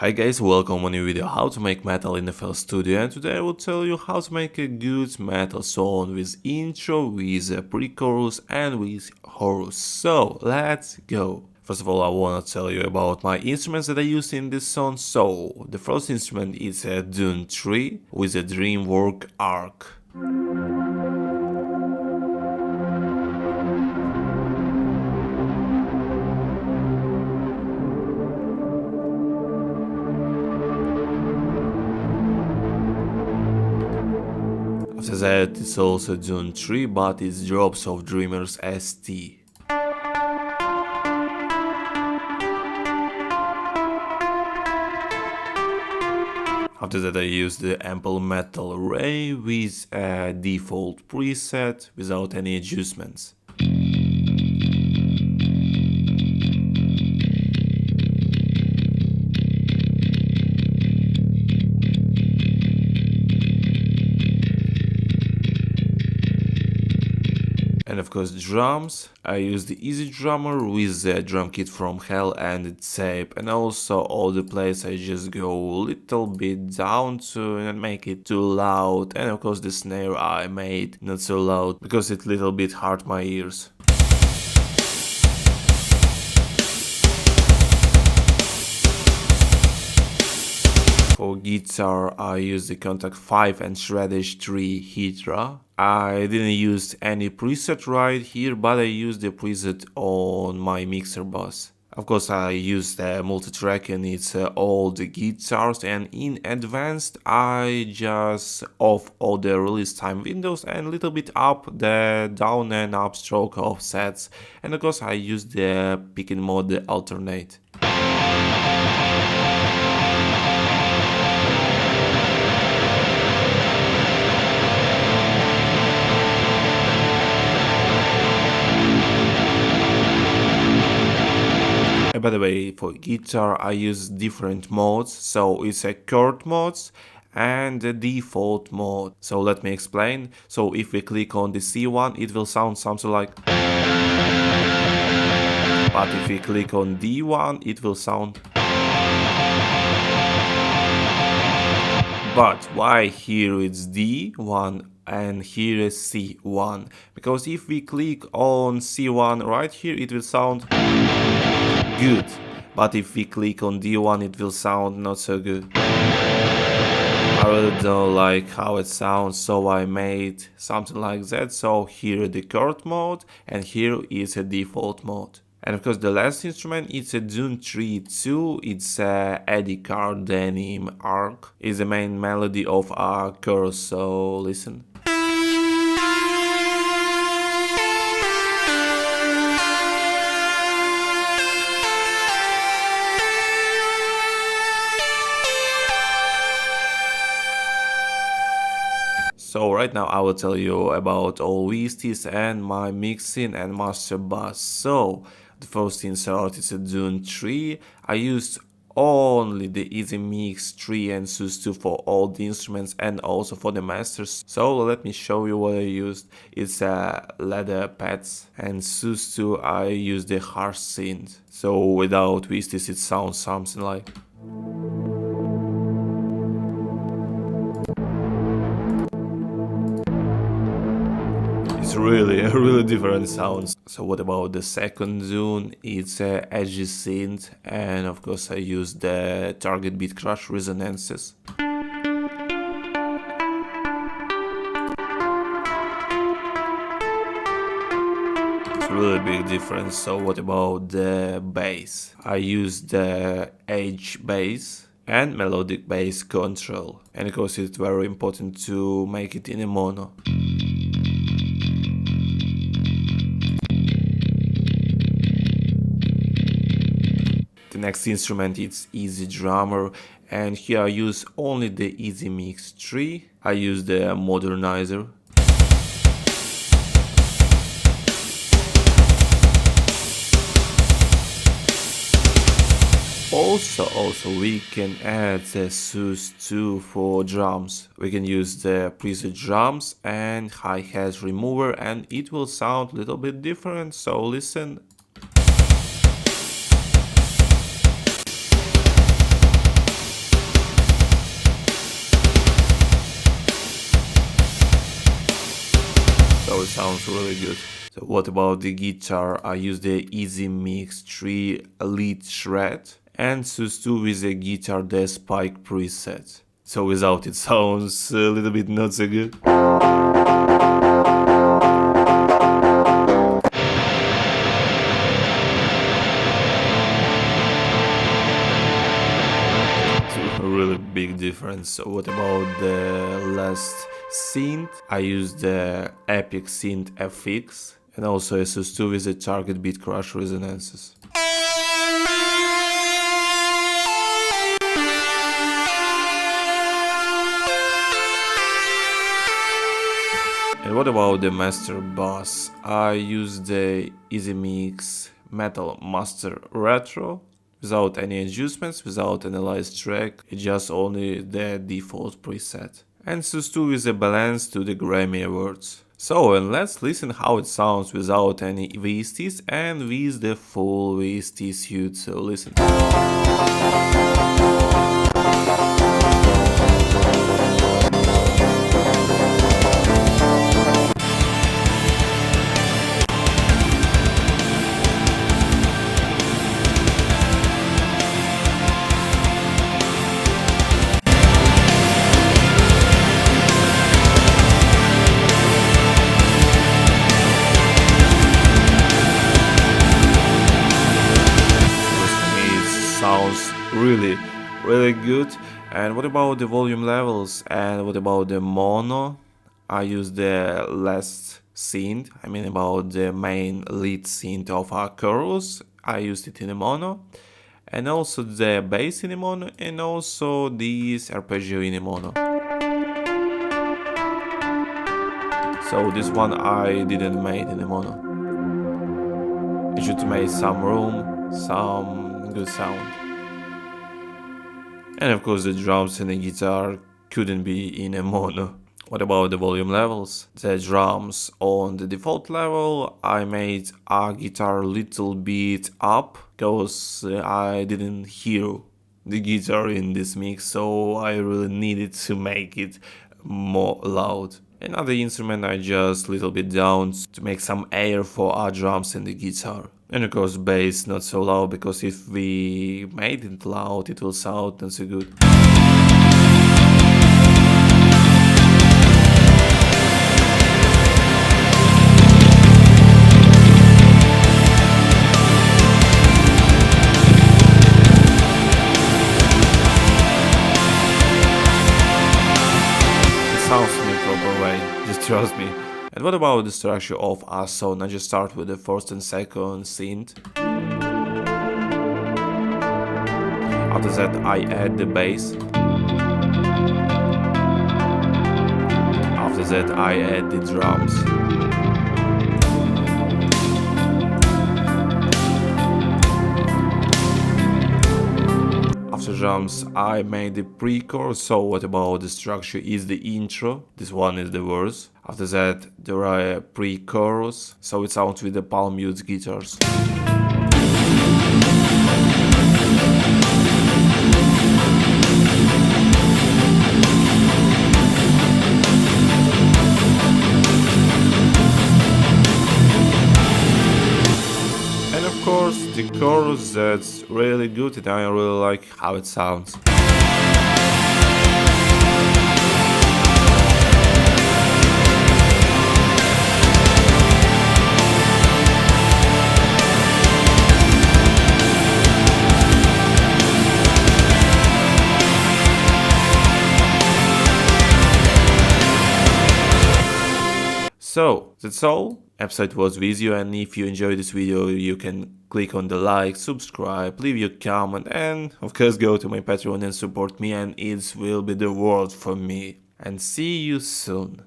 Hi guys, welcome on a new video how to make metal in FLStudio, and today I will tell you how to make a good metal song with intro, with a pre-chorus and with chorus. So let's go. First of all, I want to tell you about my instruments that I use in this song. So the first instrument is a Dune 3 with a Dreamwork arc. After that, it's also Dune 3, but it's drops of Dreamer's ST. After that, I use the Ample Metal Ray with a default preset without any adjustments. And of course drums, I use the Easy Drummer with the drum kit from Hell and its tape, and also all the plays I just go a little bit down to not make it too loud, and of course the snare I made not so loud because it little bit hurt my ears. For guitar, I use the Contact 5 and Shreddish 3 Hydra. I didn't use any preset right here, but I used the preset on my mixer bus. Of course, I use the multi-track and it's all the guitars, and in advanced I just off all the release time windows and a little bit up the down and up stroke offsets, and of course I use the picking mode, the alternate. By the way, for guitar I use different modes, so it's a chord modes and the default mode. So let me explain. So if we click on the C1, it will sound something like, but if we click on D1, it will sound. But why here it's D1 and here is C1? Because if we click on C1 right here, it will sound good, but if we click on D1 it will sound not so good. I really don't like how it sounds, so I made something like that. So here the chord mode and here is a default mode. And of course the last instrument is a Dune 3 2, it's a Eddie Card Denim arc, is the main melody of our chorus, so listen. So right now I will tell you about all VSTs and my mixing and master bus. So the first insert is a Dune 3. I used only the Easy Mix 3 and SUS2 for all the instruments and also for the masters. So let me show you what I used. It's leather pads, and SUS2 I used the harsh synth. So without VSTs it sounds something like. It's really different sounds. So what about the second Dune? It's a edgy synth, and of course I use the Target Beat Crush resonances. It's really big difference. So what about the bass? I use the Edge bass and melodic bass control, and of course it's very important to make it in a mono. The next instrument is Easy Drummer, and here I use only the Easy Mix 3. I use the modernizer. Also we can add the SUS2 for drums. We can use the preset drums and hi-hat remover, and it will sound a little bit different, so listen. so it sounds really good. So what about the guitar? I use the Easy Mix 3 Elite Shred and FL with a guitar the spike preset. So without it sounds a little bit not so good. A really big difference. So what about the last synth? I use the Epic Synth FX and also a FL with the Target Beat Crush resonances. And what about the master bass? I use the Easy Mix Metal Master Retro without any adjustments, without analyzed track, it's just only the default preset. And FL with a balance to the Grammy Awards. So, and let's listen how it sounds without any VSTs and with the full VST suite, so listen. Sounds really good. And what about the volume levels? And what about the mono? I use the last synth, I mean about the main lead synth of our chorus. I used it in a mono. And also the bass in a mono, and also this arpeggio in a mono. So this one I didn't make in a mono. I should make some room, some good sound. And of course the drums and the guitar couldn't be in a mono. What about the volume levels? The drums on the default level, I made a guitar little bit up because I didn't hear the guitar in this mix, so I really needed to make it more loud. Another instrument I just little bit down to make some air for our drums and the guitar. And of course bass not so loud, because if we made it loud it will sound not so good. It sounds in a proper way, just trust me. And what about the structure of our song? I just start with the first and second synth. After that I add the bass. After that I add the drums. After drums I made the pre-chorus. So what about the structure is the intro, this one is the verse. After that there are a pre-chorus, so it sounds with the palm mute guitars. And of course the chorus, that's really good and I really like how it sounds. So, that's all. Absoyed was with you, and if you enjoyed this video you can click on the like, subscribe, leave your comment, and of course go to my Patreon and support me, and it will be the world for me. And see you soon.